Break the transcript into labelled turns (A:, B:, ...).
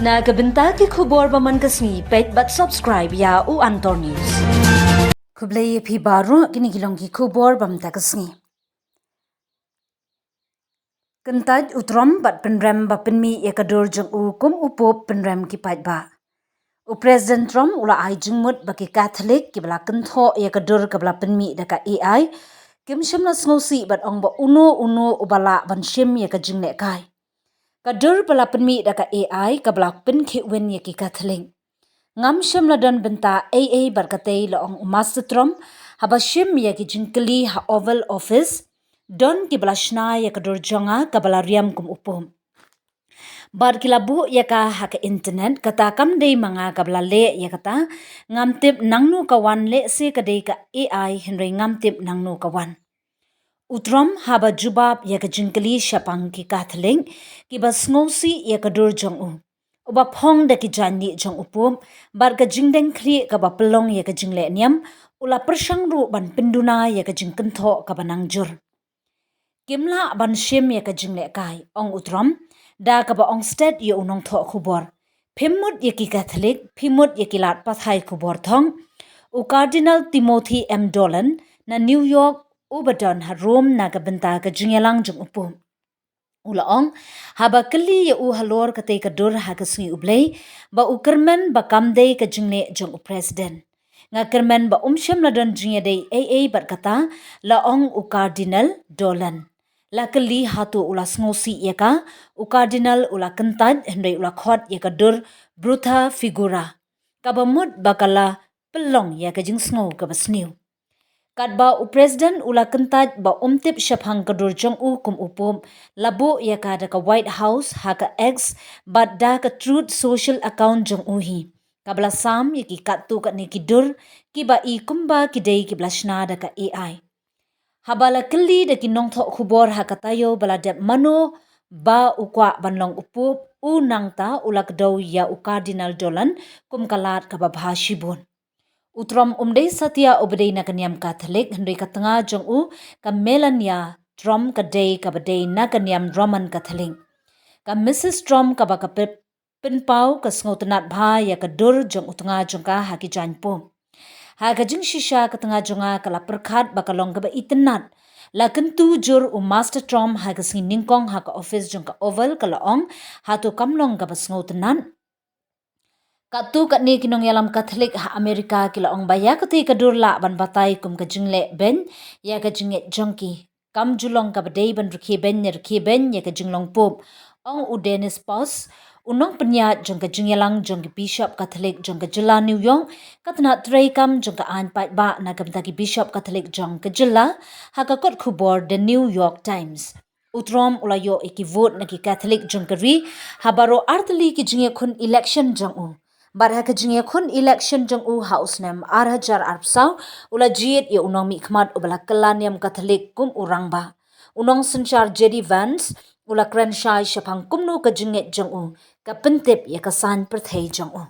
A: Na kabenta ki khubor baman kasni paidbah subscribe ya U Antornews. Kublai phi baru kini gilong ki khubor bamta kasni. Kyntait U Trump bat pynrem ba Pynmih IaKa Dur jong U Kum U Pope pynrem ki paidbah. U President Trump ula ai jingmut bagi Katholik ki bala kynthoh IaKa Dur ka bala Pynmih daka AI kim shym na sngewsih bat ong ba uno ubala ban shym IaKa jinglehkai. Kadur bala Pynmih daka AI ka bala pynkhihwin ki Katholik. Ngam shym la dan benta AA barkatay laong Master Trump haba shym ki jingkeli ha Oval Office don ki bala shna IaKa Dur jonga ka bala riam kum upom. Bar kilabu ka haka internet kata kam day mga ka bala le kata ngam tip nangnu kawan le se kadai ka AI henry ngam tip nangnu kawan. Utrom haba jubab ka jingkeli syapang ki Katholik ki ba sngewsih IaKa Dur jong u. Uba phong da ki jani jong upum bar ka jingdeng kri ka ba pelong ka jingle niam ula persang ru ban penduna ka jing kynthoh ka banang jur. Kimla ban shym ka jinglehkai ong utrom da ka ba ong state unong tho khubor. Phimut ki Katholik phimut ki lat pathai khubor thong. U Cardinal Timothy M. Dolan na New York Ubadon ha Rome na kabenta ka jingelang jong upum. Ulaong haba keli u halor katay ka dur ha kasngi ublay ba u kermen ba kamday ka jingle jong u president. Nga kermen ba umsyam na don jingyaday AA bat kata laong u Cardinal Dolan. La keli hatu ula sngewsih IaKa u Cardinal ula Kyntait henry ula khot IaKa Dur bruta figura. Kabamut bakala pelong ka jing sngw ka basniw. Kadba u President ula Kyntait ba umtip syapang ka Dur jong U Kum U Pope labu ka da ka White House haka X bat da ka Truth Social Account jong uhi. Kabla sam ki katu ka ni ki Dur ki ba I kumba ki day ki blashna da ka AI. Habala keli da ki nongtho khubor haka tayo bala dep mano ba ukwa banlong upup u nangta ula kdaw ya u Cardinal Dolan kum kalat ka babha shibun. Utrom umday satya ubday na kanyam Katholik henry katanga jong u ka Melania Trump ka day ka baday na kanyam Roman Katholik. Ka Mrs. Trump ka baka pinpaw ka sngotanat bha IaKa Dur jong utanga jong ka haki janpo. Haka jing shisha katanga jonga kala perkhat bakalong ka ba itenat. La kentu jur u Master Trump haka singi ningkong haka office jong ka Oval kalaong hatu kamlong ka ba sngotanat. Katu kat ni kinong yalam Katholik ha Amerika kila ong baya kati ka Dur la ban batay kum ka jingle ben ya ka jinget jongki. Kam julong ka baday ban rukhi ben ya ka jinglong pop. Ong u Dennis Pos unong penyat jong ka jingyalang jong ki Bishop Katholik jong ka jela New York katna tray kam jong ka an paidbah na ka ki Bishop Katholik jong ka jela ha ka kot khubor The New York Times. Utrom ulayo iki vote na ki Katholik jong ka ri habaro artali ki jingye khun election jong u. Barha ka jingye khun election jong u house nem arhajar arpsaw ula jiet ya unong mi khmat ubala kalaniam Katholik kum urang ba. Unong senchar J.D. Vance ula krenshai syapang kumnu ka jinget jong u ka pentip ya kasan perthai jong u.